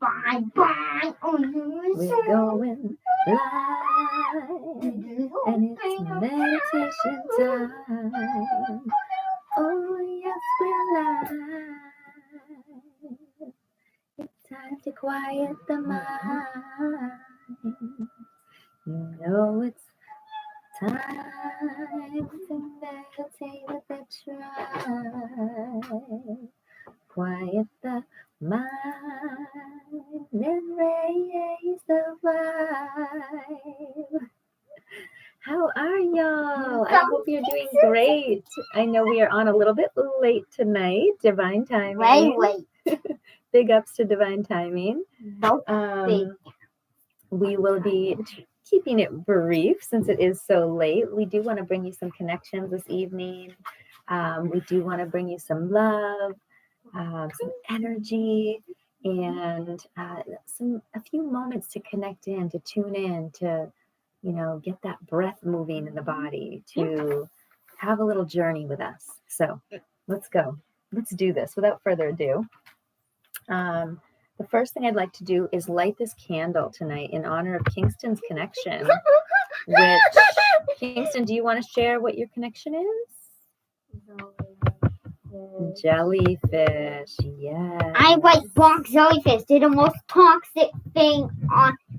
Bye bye. We're going live, and it's meditation time. Oh yes, we're live. It's time to quiet the mind. You know it's time to meditate with the tribe. Quiet the mind and raise the vibe. How are y'all? I hope you're doing great. I know we are on a little bit late tonight. Divine timing. Way late. Big ups to divine timing. Both big. We will be keeping it brief since it is so late. We do want to bring you some connections this evening. We do want to bring you some love. Some energy, and a few moments to connect in, to tune in, to get that breath moving in the body, to have a little journey with us. So let's go. Let's do this. Without further ado, the first thing I'd like to do is light this candle tonight in honor of Kingston's connection. Which Kingston, do you want to share what your connection is? Jellyfish, yes. I like black jellyfish. They're the most toxic thing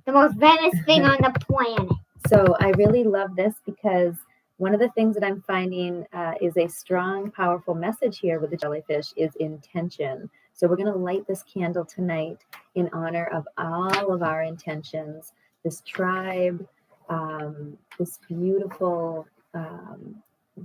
the most venomous thing on the planet. So I really love this because one of the things that I'm finding is a strong, powerful message here with the jellyfish is intention. So we're going to light this candle tonight in honor of all of our intentions, this tribe, this beautiful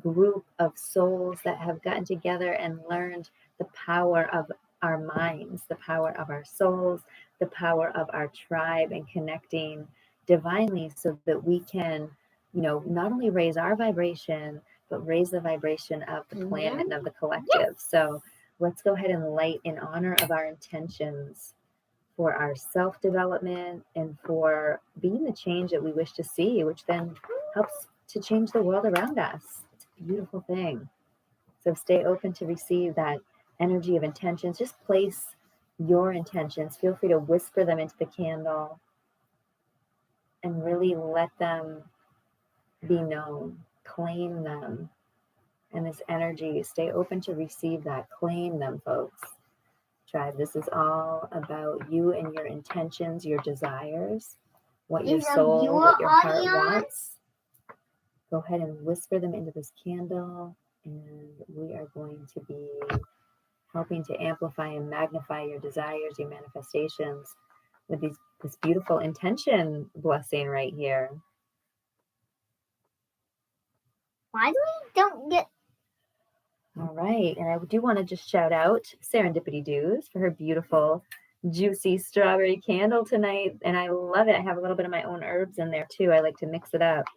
group of souls that have gotten together and learned the power of our minds, the power of our souls, the power of our tribe, and connecting divinely so that we can, not only raise our vibration, but raise the vibration of the planet and of the collective. So let's go ahead and light in honor of our intentions for our self-development and for being the change that we wish to see, which then helps to change the world around us. Beautiful thing. So stay open to receive that energy of intentions. Just place your intentions. Feel free to whisper them into the candle and really let them be known. Claim them. And this energy, stay open to receive that. Claim them, folks. Tribe, this is all about you and your intentions, your desires, what your soul, what your heart wants. Go ahead and whisper them into this candle, and we are going to be helping to amplify and magnify your desires, your manifestations with this beautiful intention blessing right here. Why do we don't get... All right, and I do want to just shout out Serendipity Dews for her beautiful, juicy strawberry candle tonight, and I love it. I have a little bit of my own herbs in there too. I like to mix it up.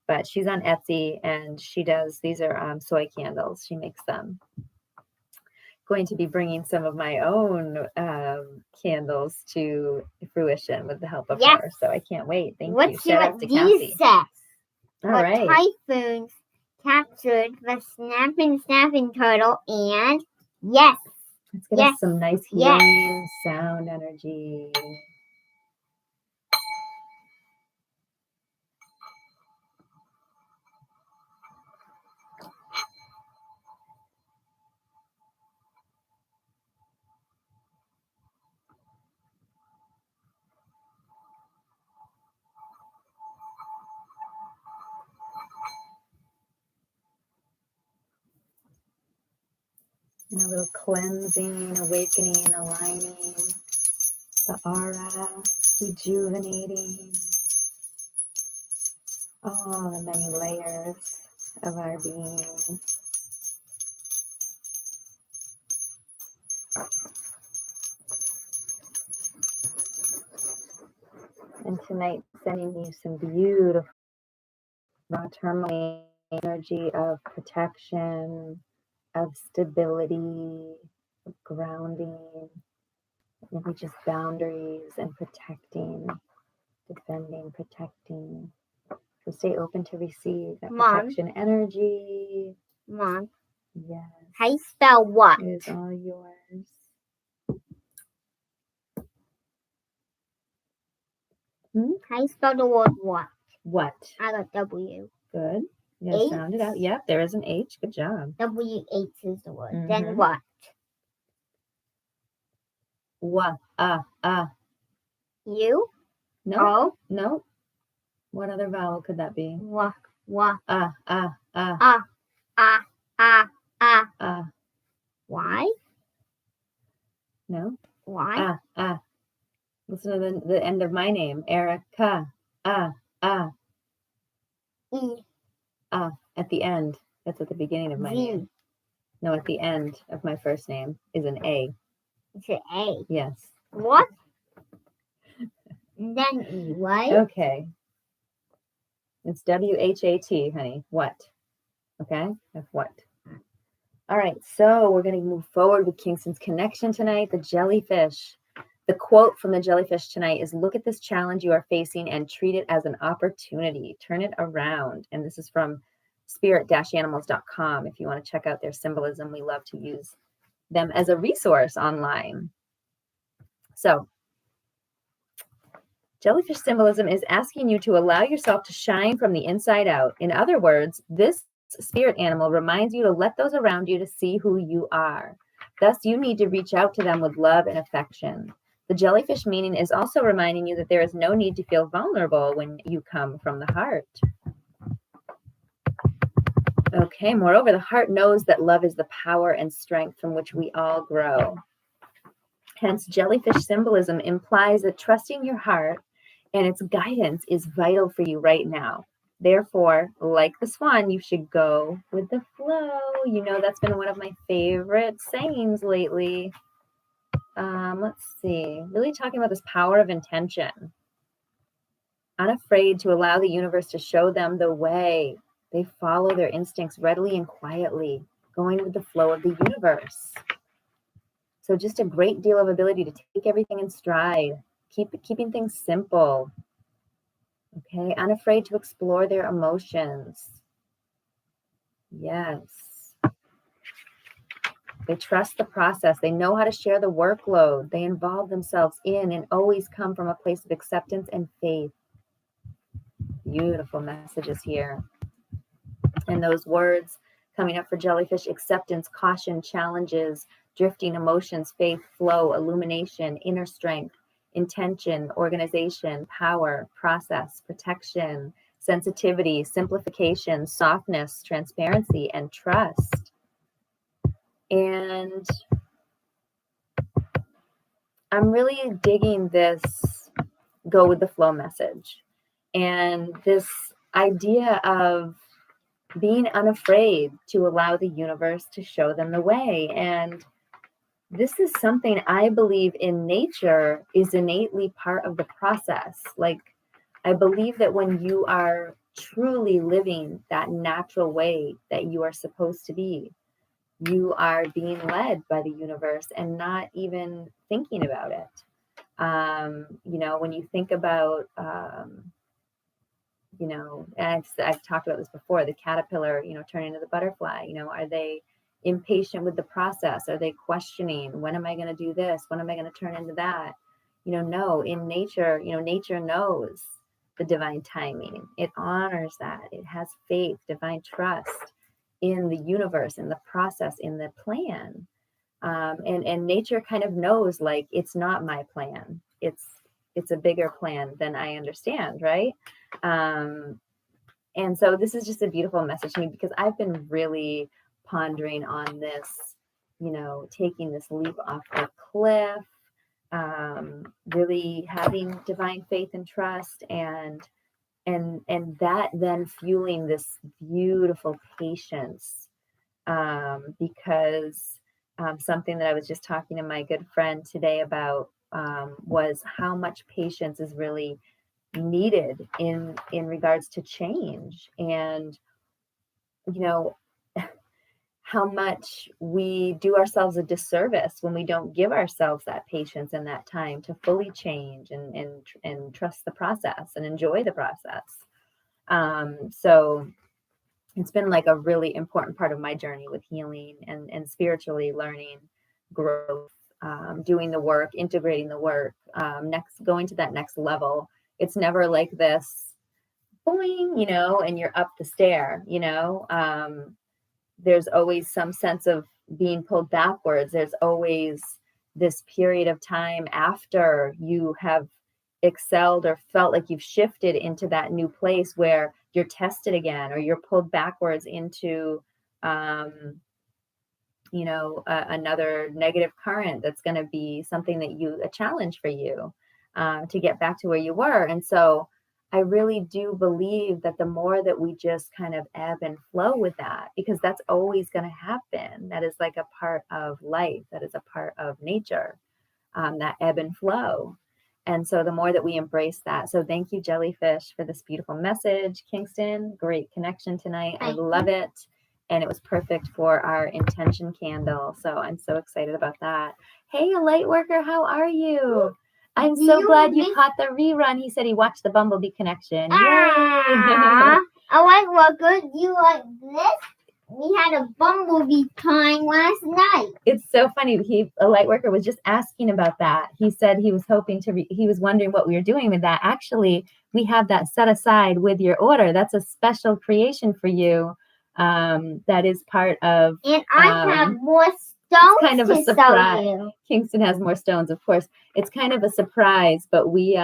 But she's on Etsy, and these are soy candles. She makes them. Going to be bringing some of my own candles to fruition with the help of her. So I can't wait. Thank you. Shout out to Cassie. All right. Typhoons captured the snapping turtle, and yes. Let's get us some nice healing sound energy. And a little cleansing, awakening, aligning the aura, rejuvenating all the many layers of our being. And tonight, sending you some beautiful raw tourmaline energy of protection, of stability, of grounding, maybe just boundaries and protecting, defending, protecting. So stay open to receive that protection energy. Mom. Yes. How you spell what? It is all yours. How you spell the word what? What? I got W. Good. You gotta H? sound it out. Yep, there is an H. Good job. WH is the word. Mhm. Then what? Wa. U? No. O? No. What other vowel could that be? Wa. Ah. Ah. Y? No. Y? Listen to the end of my name. Erica. E. At the end. That's at the beginning of my name. Z. No, at the end of my first name is an A. It's an A. Yes. What? And then E, right? Okay. It's WHAT, honey. What? Okay? That's what. All right, so we're going to move forward with Kingston's connection tonight, the jellyfish. The quote from the jellyfish tonight is, look at this challenge you are facing and treat it as an opportunity. Turn it around. And this is from spirit-animals.com. If you want to check out their symbolism, we love to use them as a resource online. So, jellyfish symbolism is asking you to allow yourself to shine from the inside out. In other words, this spirit animal reminds you to let those around you to see who you are. Thus, you need to reach out to them with love and affection. The jellyfish meaning is also reminding you that there is no need to feel vulnerable when you come from the heart. Okay, moreover, the heart knows that love is the power and strength from which we all grow. Hence, jellyfish symbolism implies that trusting your heart and its guidance is vital for you right now. Therefore, like the swan, you should go with the flow. You know, that's been one of my favorite sayings lately. Let's see. Really talking about this power of intention. Unafraid to allow the universe to show them the way. They follow their instincts readily and quietly, going with the flow of the universe. So just a great deal of ability to take everything in stride, keeping things simple. Okay, unafraid to explore their emotions. Yes. They trust the process. They know how to share the workload. They involve themselves in and always come from a place of acceptance and faith. Beautiful messages here. And those words coming up for jellyfish: acceptance, caution, challenges, drifting emotions, faith, flow, illumination, inner strength, intention, organization, power, process, protection, sensitivity, simplification, softness, transparency, and trust. And I'm really digging this go with the flow message and this idea of being unafraid to allow the universe to show them the way. And this is something I believe in nature is innately part of the process. Like, I believe that when you are truly living that natural way that you are supposed to be, you are being led by the universe and not even thinking about it. You know, when you think about, you know, and I've talked about this before, the caterpillar, you know, turning into the butterfly, you know, are they impatient with the process? Are they questioning, when am I going to do this? When am I going to turn into that? You know, no, in nature, you know, nature knows the divine timing. It honors that. It has faith, divine trust in the universe, in the process, in the plan. And nature kind of knows, like, it's not my plan. It's a bigger plan than I understand, right? And so this is just a beautiful message to me, because I've been really pondering on this, you know, taking this leap off the cliff, really having divine faith and trust, and that then fueling this beautiful patience, because something that I was just talking to my good friend today about was how much patience is really needed in regards to change, and you know, how much we do ourselves a disservice when we don't give ourselves that patience and that time to fully change and trust the process and enjoy the process. So it's been like a really important part of my journey with healing and spiritually learning, growth, doing the work, integrating the work, going to that next level it's never like this boing, and you're up the stair, there's always some sense of being pulled backwards. There's always this period of time after you have excelled or felt like you've shifted into that new place where you're tested again, or you're pulled backwards into another negative current that's going to be something a challenge for you to get back to where you were. And so I really do believe that the more that we just kind of ebb and flow with that, because that's always going to happen. That is like a part of life. That is a part of nature, that ebb and flow. And so the more that we embrace that. So thank you, Jellyfish, for this beautiful message. Kingston, great connection tonight. I love it. And it was perfect for our intention candle. So I'm so excited about that. Hey, a light worker, how are you? I'm so glad you caught the rerun. He said he watched the Bumblebee connection. Yay! A light worker, you like this? We had a Bumblebee time last night. It's so funny. A light worker was just asking about that. He said he was hoping he was wondering what we were doing with that. Actually, we have that set aside with your order. That's a special creation for you. That is part of. And I have more stones kind of to a surprise. sell you. Kingston has more stones, of course. It's kind of a surprise, but we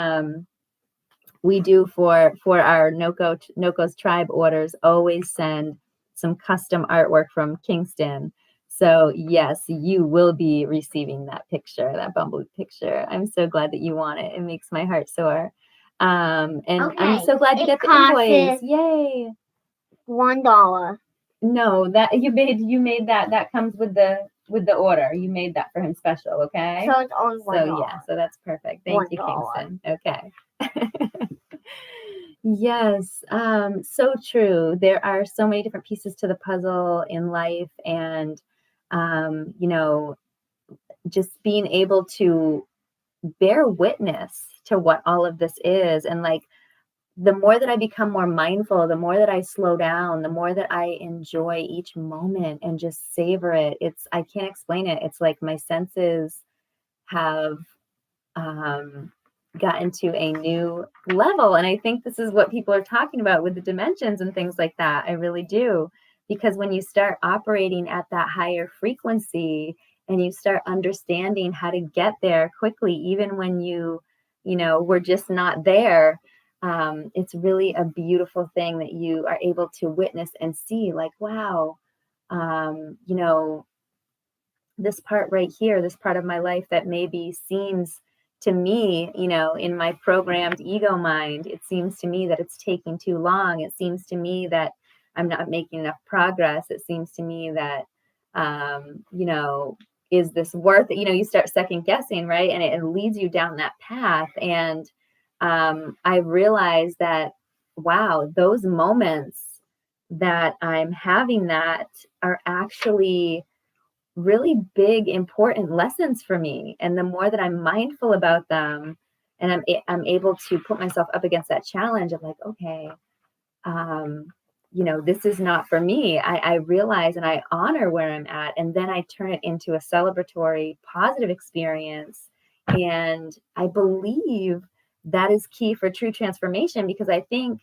do for our Noko's tribe orders always send some custom artwork from Kingston. So yes, you will be receiving that picture, that bumblebee picture. I'm so glad that you want it. It makes my heart soar. And okay. I'm so glad you get the invoice. Yay! $1. No, that you made that comes with the order. You made that for him special, okay? So it's only $1. So yeah, so that's perfect. Thank you, Kingston. Okay. Yes, so true. There are so many different pieces to the puzzle in life, and just being able to bear witness to what all of this is, and like the more that I become more mindful, the more that I slow down, the more that I enjoy each moment and just savor it. I can't explain it. It's like my senses have gotten to a new level. And I think this is what people are talking about with the dimensions and things like that. I really do. Because when you start operating at that higher frequency and you start understanding how to get there quickly, even when we're just not there, it's really a beautiful thing that you are able to witness and see, like, wow, this part right here, this part of my life that maybe seems to me, in my programmed ego mind, it seems to me that it's taking too long. It seems to me that I'm not making enough progress. It seems to me that, is this worth it? You start second guessing, right? And it leads you down that path. And I realized that, wow, those moments that I'm having that are actually really big, important lessons for me. And the more that I'm mindful about them, and I'm able to put myself up against that challenge of like, okay, this is not for me. I realize and I honor where I'm at, and then I turn it into a celebratory, positive experience. And I believe that is key for true transformation, because I think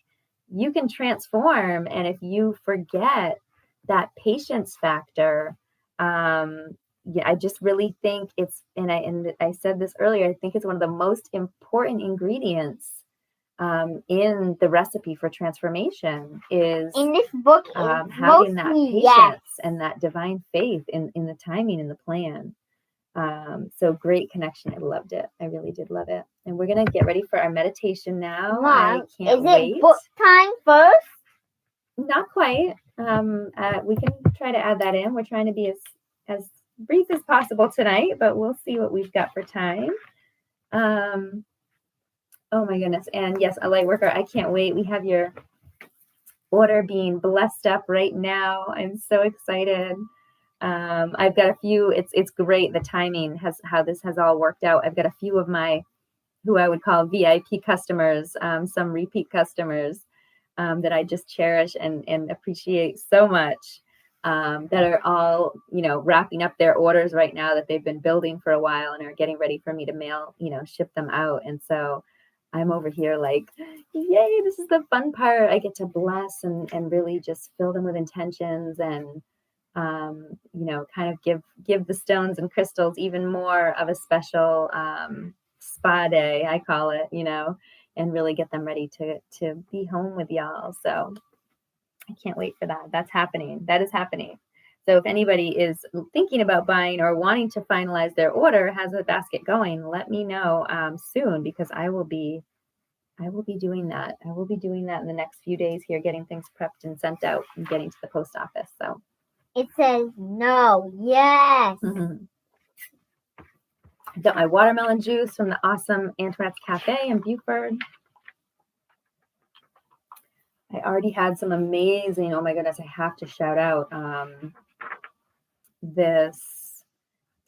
you can transform. And if you forget that patience factor, I just really think it's, and I said this earlier, I think it's one of the most important ingredients in the recipe for transformation is in this book having that patience and that divine faith in the timing and the plan. So great connection. I loved it. I really did love it. And we're going to get ready for our meditation now. Mom, I can't wait. Is it book time first? Not quite. We can try to add that in. We're trying to be as brief as possible tonight, but we'll see what we've got for time. Oh my goodness. And yes, a light worker, I can't wait. We have your order being blessed up right now. I'm so excited. I've got a few, it's great. The timing how this has all worked out. I've got a few of my, who I would call VIP customers, some repeat customers that I just cherish and appreciate so much, that are all, wrapping up their orders right now that they've been building for a while and are getting ready for me to mail, ship them out. And so I'm over here like, yay, this is the fun part. I get to bless and really just fill them with intentions and, kind of give the stones and crystals even more of a special spa day, I call it, and really get them ready to be home with y'all. So I can't wait for that. That's happening. That is happening. So if anybody is thinking about buying or wanting to finalize their order, has a basket going, let me know soon because I will be doing that. I will be doing that in the next few days here, getting things prepped and sent out and getting to the post office. So it says no, yes. I got my watermelon juice from the awesome Antoinette's Cafe in Beaufort. I already had some amazing, oh my goodness, I have to shout out this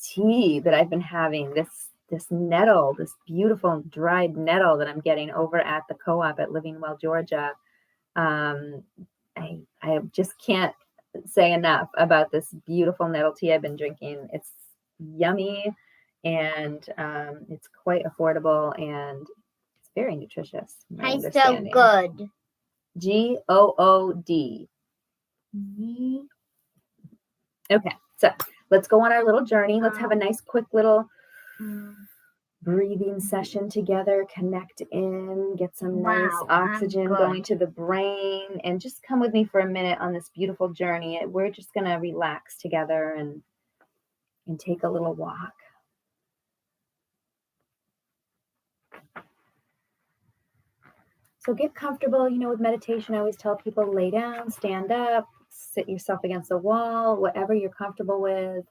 tea that I've been having, this nettle, this beautiful dried nettle that I'm getting over at the co-op at Living Well, Georgia. I just can't say enough about this beautiful nettle tea I've been drinking. It's yummy and it's quite affordable and it's very nutritious. I spell good. GOOD. Okay, so let's go on our little journey. Let's have a nice, quick little breathing session together. Connect in, get some nice oxygen going to the brain, and just come with me for a minute on this beautiful journey. We're just going to relax together and take a little walk. So get comfortable, with meditation. I always tell people lay down, stand up, sit yourself against the wall, whatever you're comfortable with.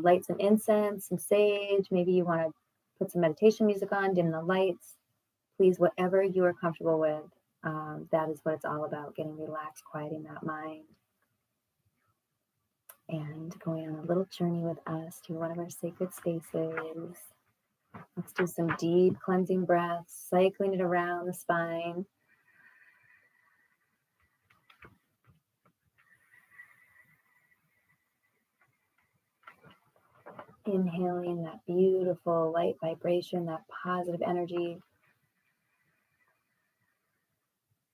Light some incense, some sage. Maybe you want to put some meditation music on, dim the lights. Please, whatever you are comfortable with, that is what it's all about, getting relaxed, quieting that mind. And going on a little journey with us to one of our sacred spaces. Let's do some deep cleansing breaths, cycling it around the spine. Inhaling that beautiful light vibration, that positive energy.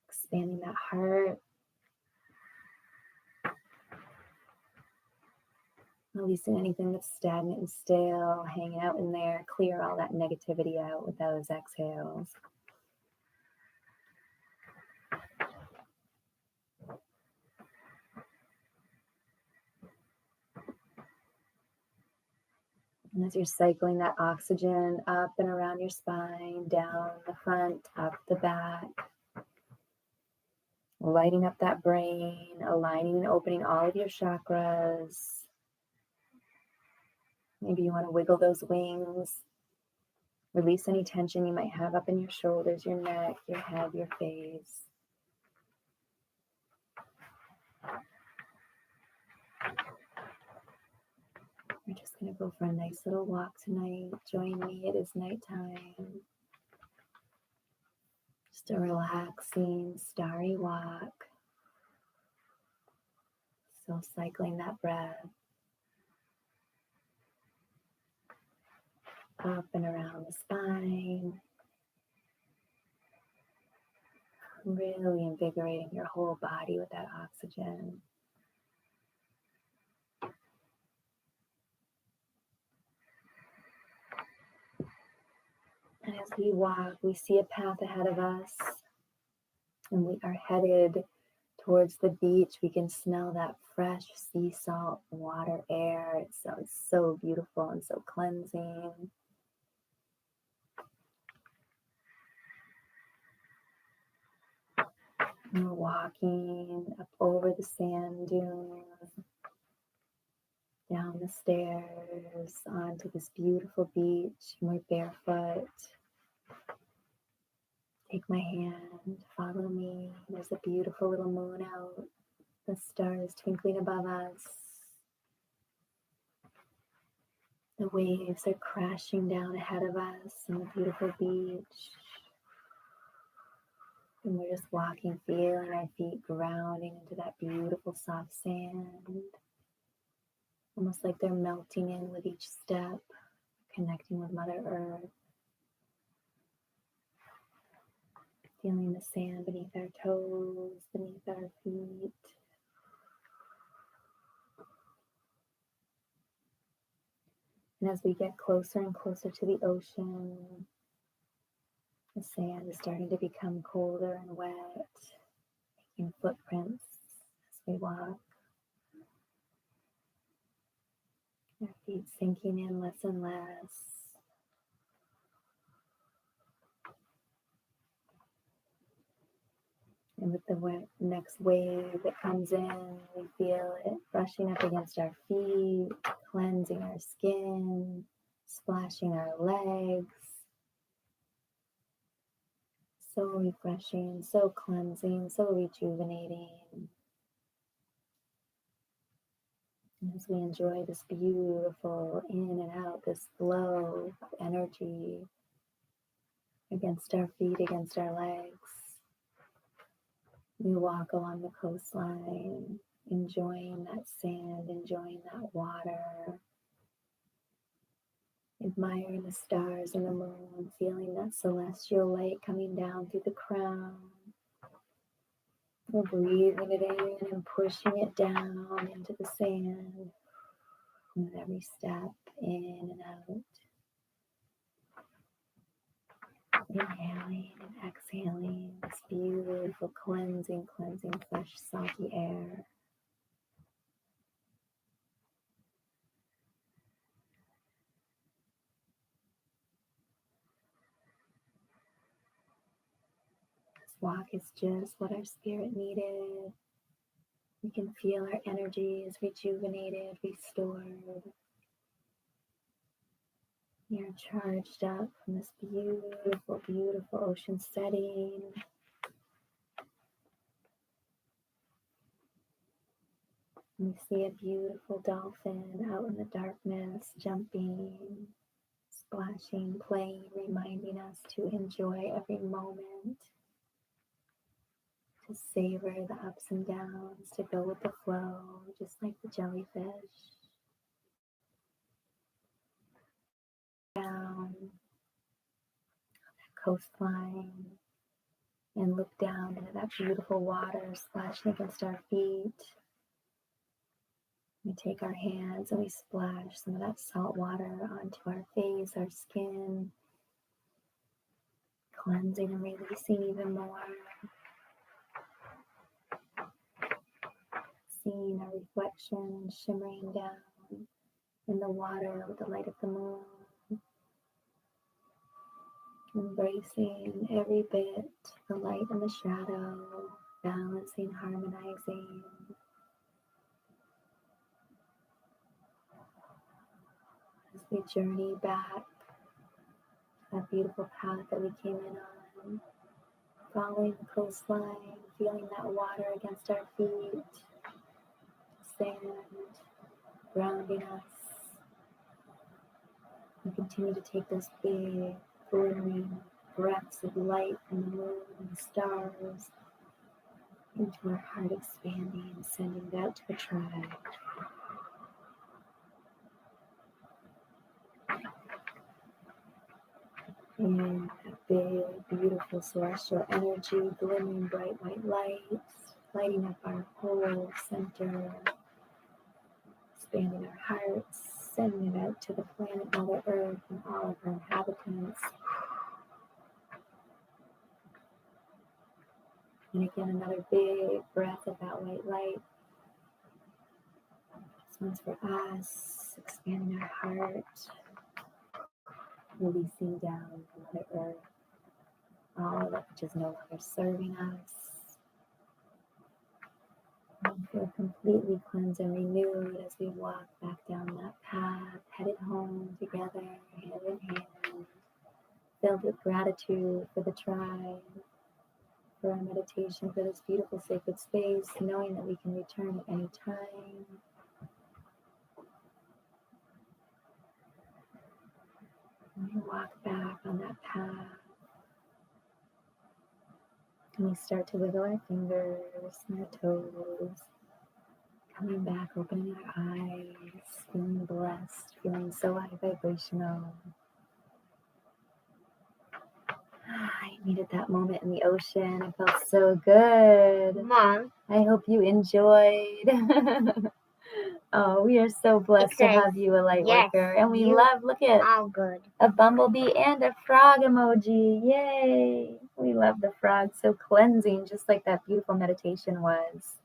Expanding that heart. Releasing anything that's stagnant and stale, hanging out in there. Clear all that negativity out with those exhales. And as you're cycling that oxygen up and around your spine, down the front, up the back, lighting up that brain, aligning and opening all of your chakras. Maybe you want to wiggle those wings, release any tension you might have up in your shoulders, your neck, your head, your face. We're just going to go for a nice little walk tonight. Join me. It is nighttime. Just a relaxing, starry walk. Still cycling that breath up and around the spine. Really invigorating your whole body with that oxygen. And as we walk, we see a path ahead of us, and we are headed towards the beach. We can smell that fresh sea salt water air. It's so beautiful and so cleansing. And we're walking up over the sand dunes, down the stairs, onto this beautiful beach. And we're barefoot. Take my hand, follow me. There's a beautiful little moon out, the stars twinkling above us. The waves are crashing down ahead of us on the beautiful beach. And we're just walking, feeling our feet grounding into that beautiful soft sand. Almost like they're melting in with each step, connecting with Mother Earth. Feeling the sand beneath our toes, beneath our feet. And as we get closer and closer to the ocean, the sand is starting to become colder and wet, making footprints as we walk. Our feet sinking in less and less. And with the next wave that comes in, we feel it brushing up against our feet, cleansing our skin, splashing our legs. So refreshing, so cleansing, so rejuvenating. And as we enjoy this beautiful in and out, this flow of energy against our feet, against our legs, we walk along the coastline, enjoying that sand, enjoying that water, admiring the stars and the moon, feeling that celestial light coming down through the crown. We're breathing it in and pushing it down into the sand with every step in and out. Inhaling and exhaling this beautiful cleansing, fresh, salty air. This walk is just what our spirit needed. We can feel our energy is rejuvenated, restored. We are charged up from this beautiful, beautiful ocean setting. We see a beautiful dolphin out in the darkness, jumping, splashing, playing, reminding us to enjoy every moment, to savor the ups and downs, to go with the flow, just like the jellyfish. Down that coastline and look down into that beautiful water splashing against our feet. We take our hands and we splash some of that salt water onto our face, our skin, cleansing and releasing even more. Seeing our reflection shimmering down in the water with the light of the moon. Embracing every bit, the light and the shadow, balancing, harmonizing. As we journey back that beautiful path that we came in on, following the coastline, feeling that water against our feet, sand grounding us. We continue to take those big, glimmering breaths of light from the moon and the stars into our heart, expanding, sending it out to the tribe. And that big, beautiful celestial energy, glimmering bright white lights, lighting up our whole center, expanding our hearts, sending it out to the planet Mother Earth and all of her inhabitants. And again, another big breath of that white light. This one's for us, expanding our heart, releasing down to Mother Earth all of it which is no longer serving us. We feel completely cleansed and renewed as we walk back down that path, headed home together, hand in hand, filled with gratitude for the tribe, for our meditation, for this beautiful sacred space, knowing that we can return at any time. And we walk back on that path. And we start to wiggle our fingers and our toes, coming back, opening our eyes, feeling blessed, feeling so high vibrational. I needed that moment in the ocean. It felt so good. Mom, I hope you enjoyed. Oh, we are so blessed to says, have you, a light yes, worker. And we you love, look at all good. a bumblebee and a frog emoji. Yay. We love the frog. So cleansing, just like that beautiful meditation was.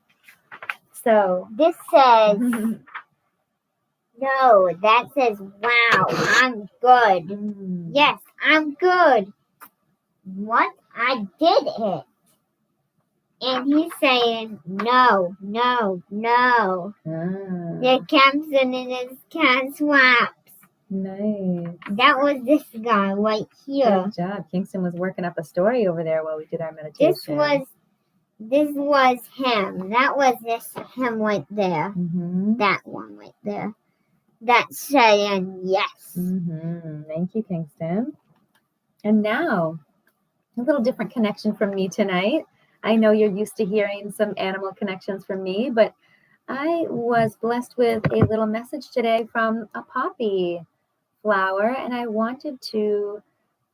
So, This says, no, that says, wow, I'm good. Yes, I'm good. What? I did it. And he's saying, no, no, no. The captain in his cat swaps. Nice. That was this guy right here. Good job. Kingston was working up a story over there while we did our meditation. This was him. That was this him right there. Mm-hmm. That one right there. That's saying yes. Mm-hmm. Thank you, Kingston. And now, a little different connection from me tonight. I know you're used to hearing some animal connections from me, but I was blessed with a little message today from a poppy flower, and I wanted to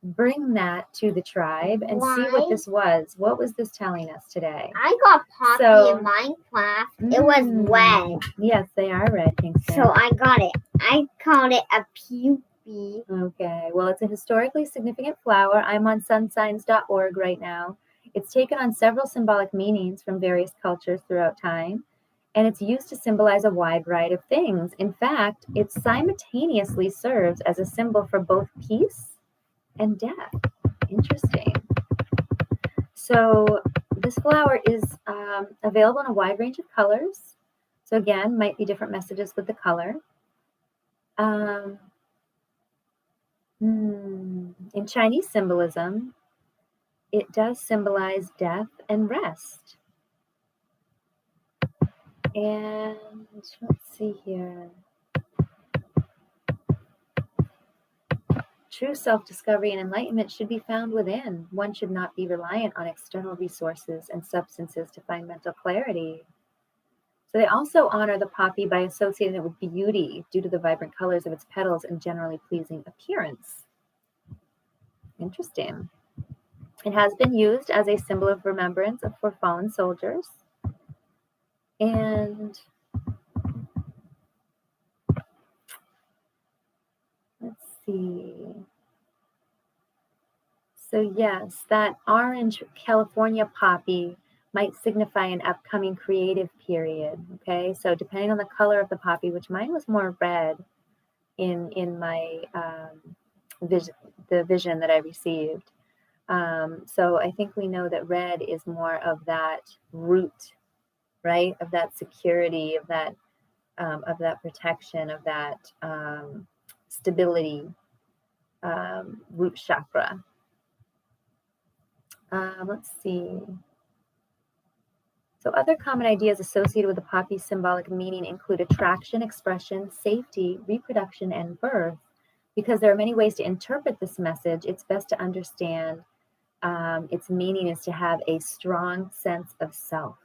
bring that to the tribe and see what this was. What was this telling us today? I got poppy in Minecraft. It was red. Yes, they are red, Kingston. So I got it. I called it a pupae. Okay, well, it's a historically significant flower. I'm on sunsigns.org right now. It's taken on several symbolic meanings from various cultures throughout time, and it's used to symbolize a wide variety of things. In fact, it simultaneously serves as a symbol for both peace and death. Interesting. So this flower is available in a wide range of colors. So again, might be different messages with the color. In Chinese symbolism, it does symbolize death and rest. And let's see here. True self-discovery and enlightenment should be found within. One should not be reliant on external resources and substances to find mental clarity. So they also honor the poppy by associating it with beauty due to the vibrant colors of its petals and generally pleasing appearance. Interesting. It has been used as a symbol of remembrance for fallen soldiers. And let's see. So yes, that orange California poppy might signify an upcoming creative period. Okay, so depending on the color of the poppy, which mine was more red in my vision that I received. So I think we know that red is more of that root, right? Of that security, of that protection, of that stability, root chakra. Let's see. So other common ideas associated with the poppy's symbolic meaning include attraction, expression, safety, reproduction, and birth. Because there are many ways to interpret this message, it's best to understand its meaning is to have a strong sense of self.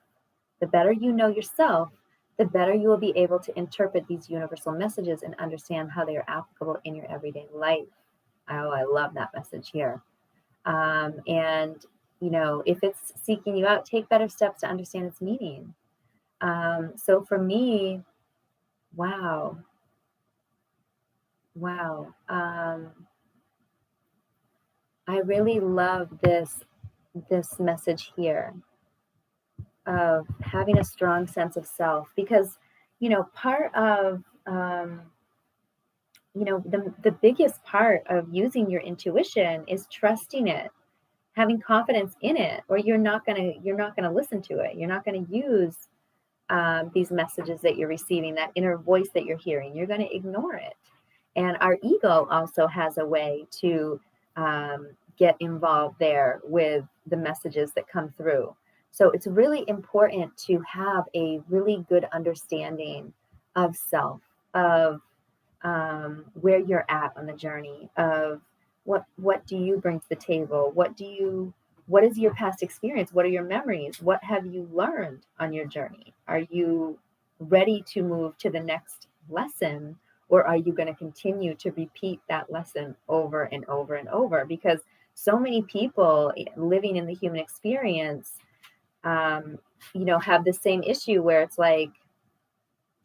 The better you know yourself, the better you will be able to interpret these universal messages and understand how they are applicable in your everyday life. Oh, I love that message here. And you know, if it's seeking you out, take better steps to understand its meaning. So for me, wow. I really love this message here of having a strong sense of self, because, you know, part of, you know, the biggest part of using your intuition is trusting it, having confidence in it, or you're not gonna listen to it. You're not gonna use these messages that you're receiving, that inner voice that you're hearing. You're gonna ignore it. And our ego also has a way to get involved there with the messages that come through. So it's really important to have a really good understanding of self, of where you're at on the journey, of what do you bring to the table? What is your past experience? What are your memories? What have you learned on your journey? Are you ready to move to the next lesson, or are you going to continue to repeat that lesson over and over and over? Because so many people living in the human experience, have the same issue where it's like,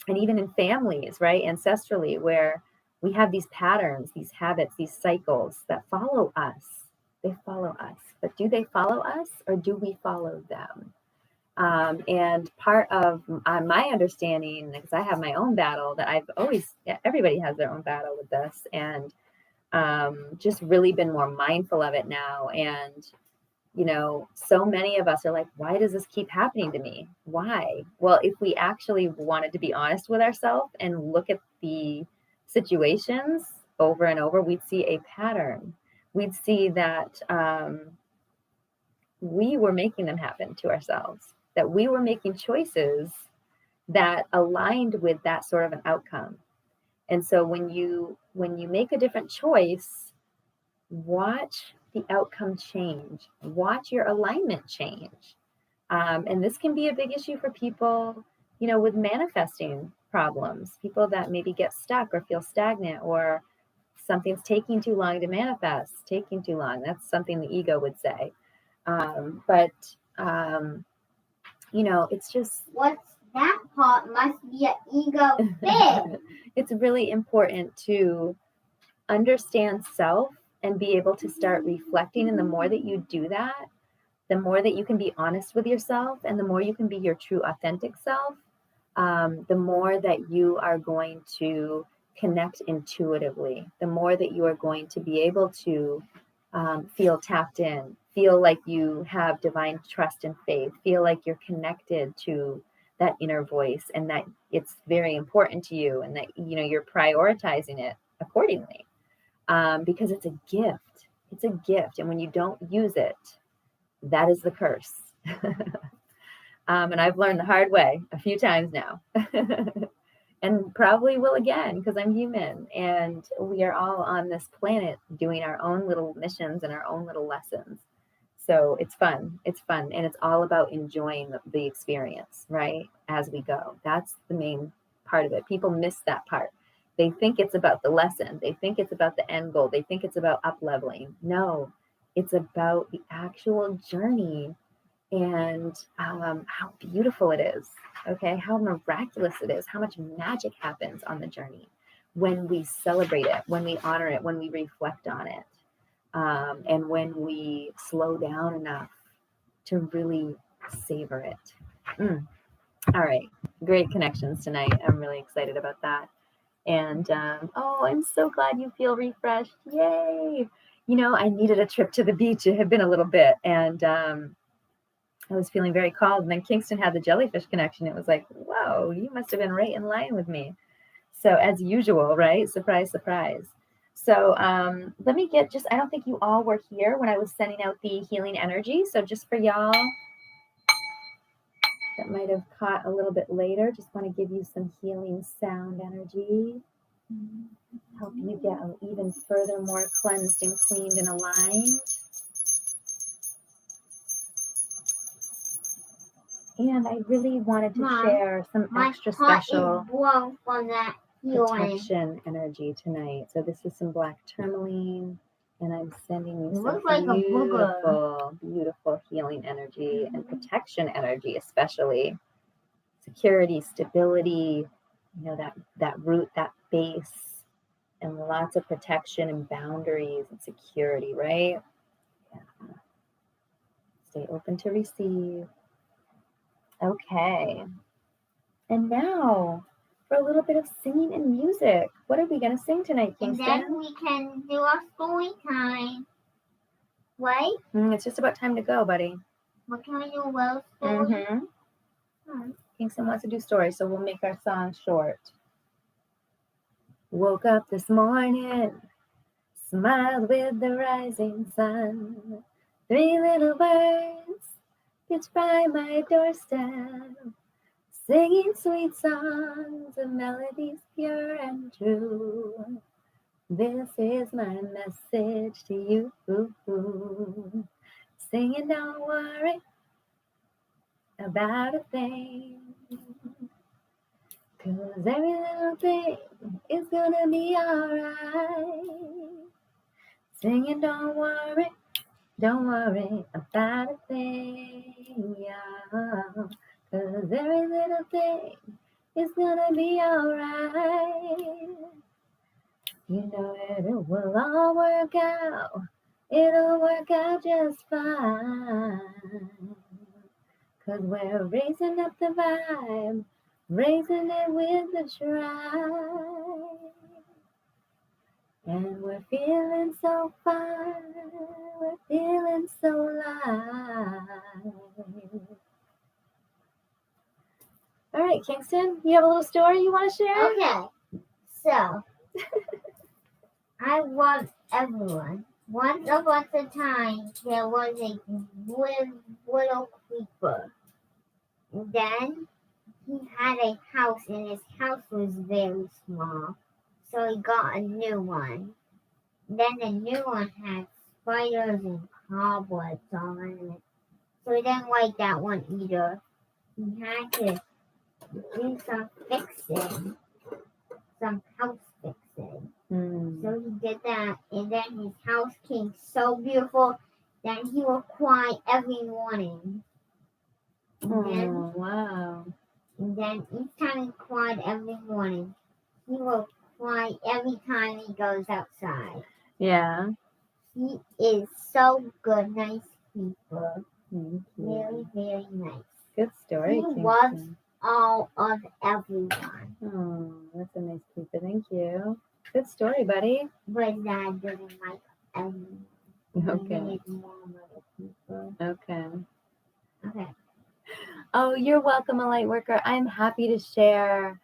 and even in families, right, ancestrally, where we have these patterns, these habits, these cycles that follow us. They follow us. But do they follow us or do we follow them? And part of my understanding, because I have my own battle that everybody has their own battle with this, and just really been more mindful of it now. And so many of us are like, why does this keep happening to me? Why? Well, if we actually wanted to be honest with ourselves and look at the situations over and over, we'd see a pattern. We'd see that we were making them happen to ourselves, that we were making choices that aligned with that sort of an outcome. And so when you make a different choice, watch the outcome change, watch your alignment change. And this can be a big issue for people, with manifesting problems, people that maybe get stuck or feel stagnant, or something's taking too long to manifest, taking too long. That's something the ego would say. But it's just. What's that part? Must be an ego thing. It's really important to understand self and be able to start reflecting. And the more that you do that, the more that you can be honest with yourself, and the more you can be your true authentic self, the more that you are going to connect intuitively, the more that you are going to be able to feel tapped in, feel like you have divine trust and faith, feel like you're connected to that inner voice, and that it's very important to you, and that you're prioritizing it accordingly, because it's a gift. It's a gift, and when you don't use it, that is the curse. And I've learned the hard way a few times now. And probably will again, because I'm human, and we are all on this planet doing our own little missions and our own little lessons. So it's fun. It's fun. And it's all about enjoying the experience, right? As we go. That's the main part of it. People miss that part. They think it's about the lesson. They think it's about the end goal. They think it's about up leveling. No, it's about the actual journey, and how beautiful it is. Okay, how miraculous it is, how much magic happens on the journey when we celebrate it, when we honor it, when we reflect on it, and when we slow down enough to really savor it. All right, great connections tonight. I'm really excited about that. And I'm so glad you feel refreshed. Yay! I needed a trip to the beach. It had been a little bit, and I was feeling very called. And then Kingston had the jellyfish connection. It was like, whoa, you must have been right in line with me. So as usual, right? Surprise, surprise. So let me I don't think you all were here when I was sending out the healing energy. So just for y'all that might have caught a little bit later, just want to give you some healing sound energy. Help you get even further more cleansed and cleaned and aligned. And I really wanted to share some extra special protection energy tonight. So this is some black tourmaline, and I'm sending you some beautiful, beautiful healing energy and protection energy, especially security, stability, that root, that base, and lots of protection and boundaries and security, right? Yeah. Stay open to receive. Okay. And now for a little bit of singing and music. What are we going to sing tonight, Kingston? And then we can do our story time. Right? It's just about time to go, buddy. What can we do? Well, story? Kingston wants to do stories, so we'll make our song short. Woke up this morning, smiled with the rising sun. 3 little birds pitched by my doorstep, singing sweet songs of melodies pure and true. This is my message to you. Singing, don't worry about a thing, 'cause every little thing is gonna be alright. Singing, don't worry Don't worry about a thing, yeah. 'Cause every little thing is gonna be alright. You know that it will all work out. It'll work out just fine. 'Cause we're raising up the vibe, raising it with the tribe. And we're feeling so fine, we're feeling so live. All right, Kingston, you have a little story you want to share? Okay. So, I want everyone. Once upon a time, there was a little creeper. And then he had a house, and his house was very small. So he got a new one. Then the new one had spiders and cobwebs all in it. So he didn't like that one either. He had to do some fixing, some house fixing. So he did that, and then his house came so beautiful that he would cry every morning. Oh, wow. And then each time he cried every morning, he will cry every time he goes outside. Yeah. He is so good, nice people. Thank you. Very, very nice. Good story, He Kingston. loves all of everyone. Oh, that's a nice creeper. Thank you. Good story, buddy. But Dad doesn't like everyone. Okay. He more other people. Okay. Okay. Oh, you're welcome, a light worker. I'm happy to share,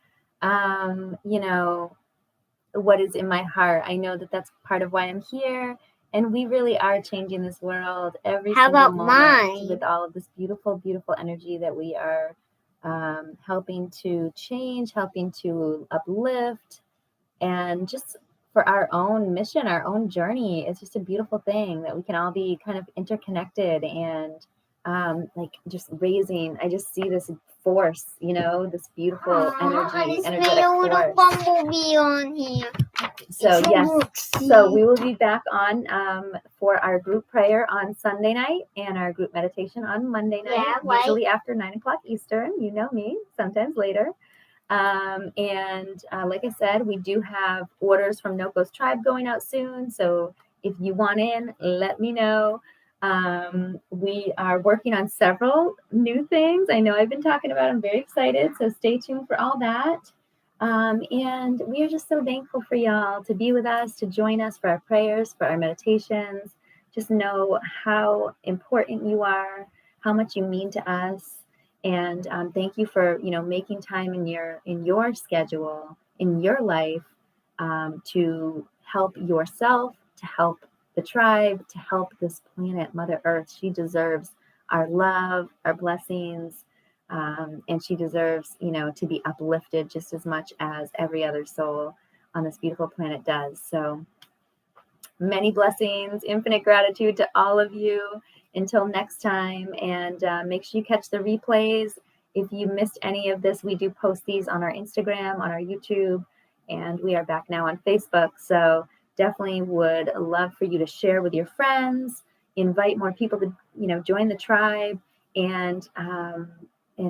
what is in my heart. I know that that's part of why I'm here. And we really are changing this world every How single about moment mine? with all of this beautiful, beautiful energy that we are helping to change, helping to uplift, and just for our own mission, our own journey. It's just a beautiful thing that we can all be kind of interconnected and just raising. I just see this force, this beautiful energy, energetic a little force. bumblebee on here. So yes, so we will be back on for our group prayer on Sunday night and our group meditation on Monday night, Yeah, right. usually after 9 o'clock Eastern. You know me, sometimes later. Like I said, we do have orders from Noko's tribe going out soon. So if you want in, let me know. We are working on several new things. I know I've been talking about. I'm very excited. So stay tuned for all that. And we are just so thankful for y'all to be with us, to join us for our prayers, for our meditations. Just know how important you are, how much you mean to us. And thank you for making time in your schedule, in your life, to help yourself, to help the tribe, to help this planet, Mother Earth. She deserves our love, our blessings, and she deserves, to be uplifted just as much as every other soul on this beautiful planet does. So many blessings, infinite gratitude to all of you. Until next time, and make sure you catch the replays. If you missed any of this, we do post these on our Instagram, on our YouTube, and we are back now on Facebook. So definitely would love for you to share with your friends, invite more people to, join the tribe, and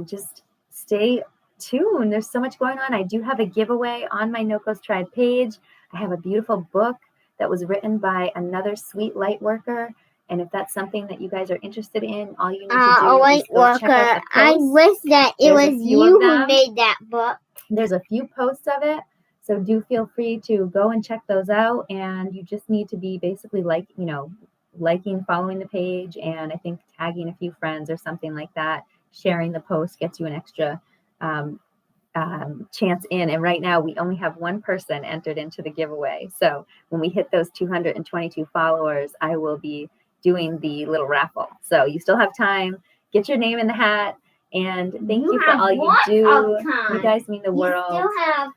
just stay tuned. There's so much going on. I do have a giveaway on my Noko's Tribe page. I have a beautiful book that was written by another sweet light worker. And if that's something that you guys are interested in, all you need to do is go check out the post. I wish that it was you who made that book. There's a few posts of it, so do feel free to go and check those out. And you just need to be basically liking, following the page, and I think tagging a few friends or something like that. Sharing the post gets you an extra chance in. And right now we only have one person entered into the giveaway. So when we hit those 222 followers, I will be doing the little raffle. So you still have time. Get your name in the hat. And thank you for all you do. You guys mean the world. You still have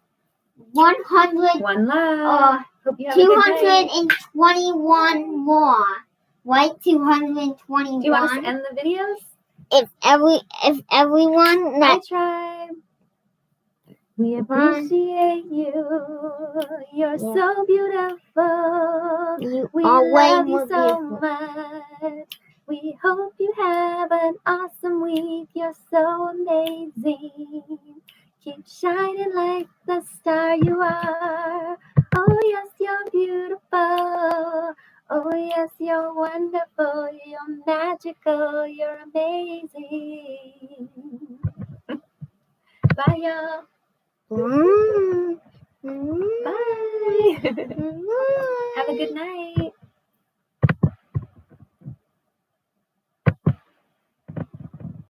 100. One love. Hope you have 221 more. Right? 221. Do you want us to end the videos? If everyone that tribe. We appreciate you. You're so beautiful. We love you so much. We hope you have an awesome week. You're so amazing. Keep shining like the star you are. Oh, yes, you're beautiful. Oh, yes, you're wonderful. You're magical. You're amazing. Bye, y'all. Mm. Bye. Mm. Have a good night.